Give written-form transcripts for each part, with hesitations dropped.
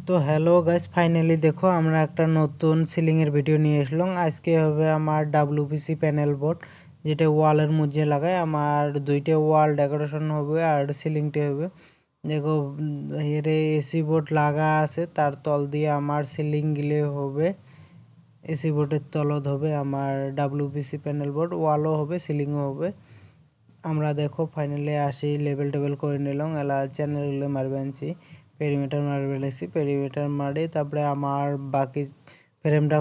তো hello guys, finally দেখো আমরা একটা নতুন সিলিং এর ভিডিও নিয়ে আসলাম। আজকে হবে আমার ডাব্লিউপিসি প্যানেল বোর্ড, যেটা ওয়ালের মধ্যে লাগায়। আমার দুইটা ওয়াল ডেকোরেশন হবে আর সিলিংটি হবে। দেখো এর এসি বোর্ড লাগা আছে, তার তল দিয়ে আমার সিলিং গিলে হবে। এসি বোর্ডের তলত হবে আমার ডাব্লিউপিসি প্যানেল বোর্ড, ওয়ালও হবে সিলিংও হবে। আমরা দেখো ফাইনালি আসি লেভেল টেবেল করে নিলাম। এলা চ্যানেলগুলো মারবে আনছি, পেরিমিটার মারবে লাগছি, পেরিমিটার মারে তারপরে আমার বাকি ফ্রেমটা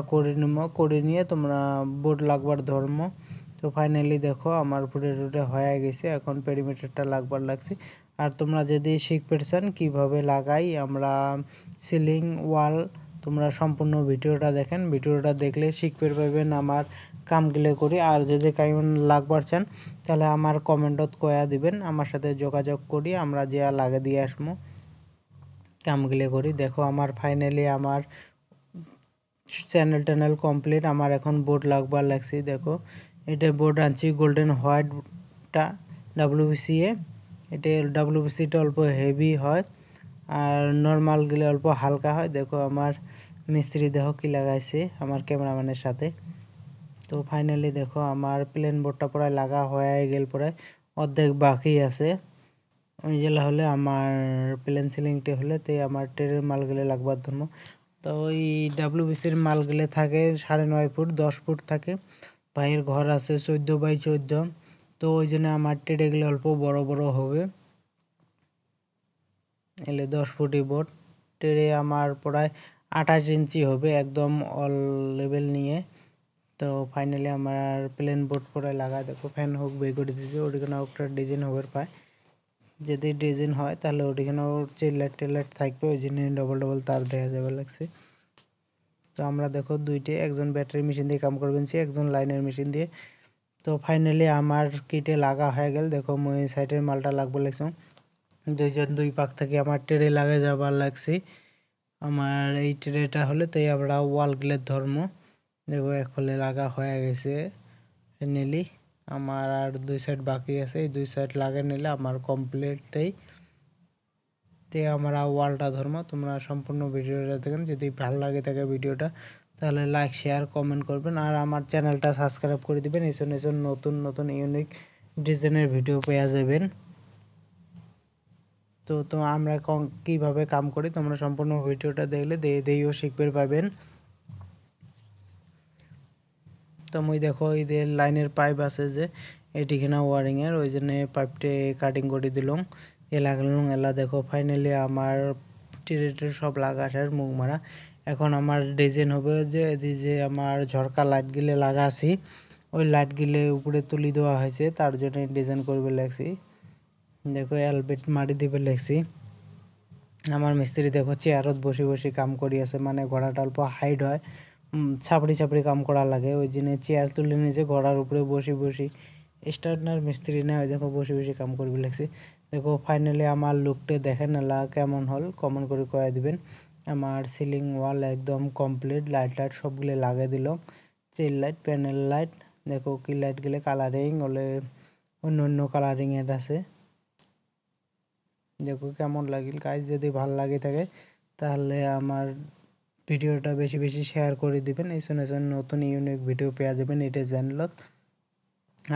করে নিয়ে তোমরা বোর্ড লাগবার ধর্ম। তো ফাইনালি দেখো আমার ফুটে টুটে হয়ে গেছে, এখন পেরিমিটারটা লাগবার লাগছে। আর তোমরা যদি শিখতে চান কীভাবে লাগাই আমরা সিলিং ওয়াল, তোমরা সম্পূর্ণ ভিডিওটা দেখেন। ভিডিওটা দেখলে শিখতে পারবেন আমার কামগুলো করি। আর যদি কেমন লাগবার চান তাহলে আমার কমেন্টত কয়া দিবেন, আমার সাথে যোগাযোগ করি, আমরা যে লাগে দিয়ে আসবো কামগুলো করি। দেখো আমার ফাইনালি আমার চ্যানেল কমপ্লিট। আমার এখন বোর্ড লাগবার লাগছে। দেখো এটা বোর্ড আনছি গোল্ডেন হোয়াইটটা ডাব্লিউবিসি এ। এটা ডাব্লিউবিসিটা অল্প হেভি হয় আর নর্মালগুলো অল্প হালকা হয়। দেখো আমার মিস্ত্রি দেখো কি লাগাইছে আমার ক্যামেরাম্যানের সাথে। তো ফাইনালি দেখো আমার প্লেন বোর্ডটা প্রায় লাগা হয়ে গেল, প্রায় অর্ধেক বাকি আছে। ওইগুলো হলে আমার প্লেন সিলিংটি হলে তো আমার ট্রেনের মালগুলো লাগবার জন্য। তো ওই ডাব্লিউবিসির মালগুলো থাকে 9.5 ফুট 10 ফুট থাকে। ভাইয়ের ঘর আছে 14x14। তো ওই জন্য আমার ট্রেগুলো অল্প বড় বড় হবে। এলে 10 ফুটই বোর্ড ট্রে আমার প্রায় 28 ইঞ্চি হবে একদম অল লেভেল নিয়ে। তো ফাইনালি আমার প্লেন বোর্ড পরে লাগা। দেখো ফ্যান হুক বের করে দিয়েছে, ওটিখানে একটা ডিজাইন হবে পায়। যদি ডিজাইন হয় তাহলে ওটিখানেও চেলাইট থাকবে, ওই জন্য ডবল তার দেওয়া যাবে লাগছে। তো আমরা দেখো দুইটে, একজন ব্যাটারি মেশিন দিয়ে কাম করবেন, একজন লাইনের মেশিন দিয়ে। তো ফাইনালি আমার কিটে লাগা হয়ে গেল। দেখো মই সাইডের মালটা লাগবে লাগছে, দুইজন দুই পাক থেকে আমার ট্রে লাগে যাবার লাগছে। আমার এই ট্রেটা হলে তাই আমরা ওয়াল গ্লের ধর্ম। দেখো এক ফলে লাগা হয়ে গেছে ফাইনালি। আমার আর দুই সাইড বাকি আছে, এই দুই সাইড লাগা নিলে আমার কমপ্লিটই। তে আমরা ওয়ালটা ধর্ম। তোমরা সম্পূর্ণ ভিডিওটা দেখেন, যদি ভালো লাগে থাকে ভিডিওটা তাহলে লাইক শেয়ার কমেন্ট করবেন আর আমার চ্যানেলটা সাবস্ক্রাইব করে দিবেন। এসব নতুন নতুন ইউনিক ডিজাইনের ভিডিও পেয়ে যাবেন। তো আমরা কীভাবে কাম করি তোমরা সম্পূর্ণ ভিডিওটা দেখলে দিয়েও শিখতে পাবেন। তো মুই দেখো এই যে লাইনের পাইপ আছে যে এটিখানে ওয়ারিংয়ের, ওই জন্য পাইপটে কাটিং করে দিলাম, এ লাগালাম। এলা দেখো ফাইনালি আমার টিরেটের সব লাগাটার মুখ মারা। এখন আমার ডিজাইন হবে যে আমার ঝরকা লাইটগুলো লাগা আছি, ওই লাইটগুলো উপরে তুলি দেওয়া হয়েছে, তার জন্য ডিজাইন করবে লাগছি। দেখো অ্যালবেট মারি দিবে লাগছি। আমার মিস্ত্রি দেখো চেয়ারত বসে বসে কাম করি আছে, মানে ঘোড়াটা অল্প হাইট হয়, ছাপড়ি কাম করা লাগে, ওই জন্য চেয়ার তুলে নিয়েছে ঘোড়ার উপরে বসে বসে। স্টার্টনার মিস্ত্রি না, ওই দেখো বসে বসে কাম করবে লাগছে। দেখো ফাইনালি আমার লুকটা দেখেন এলা কেমন হল কমেন্ট করে কয়ে দিবেন। আমার সিলিং ওয়াল একদম কমপ্লিট, লাইট সবগুলো লাগিয়ে দিল, চেল লাইট প্যানেল লাইট। দেখো কি লাইটগুলো কালারিং হলে অন্য অন্য কালারিংয়ের আছে। দেখো কেমন লাগিল গাইজ, যদি ভালো লাগে থাকে তাহলে আমার ভিডিওটা বেশি বেশি শেয়ার করে দিবেন। এই নতুন ইউনিক ভিডিও পেয়ে যাবেন এটা চ্যানেলত।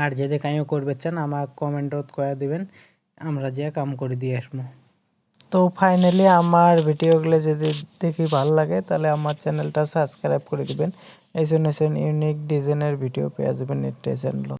আর যদি কাইও করবে চান আমার কমেন্টত কয়ে দিবেন, আমরা যে কাম করে দিয়ে আসবো। তো ফাইনালি আমার ভিডিওগুলো যদি দেখি ভালো লাগে তাহলে আমার চ্যানেলটা সাবস্ক্রাইব করে দিবেন। এই ইউনিক ডিজাইনের ভিডিও পেয়ে যাবেন এটা চ্যানেলত।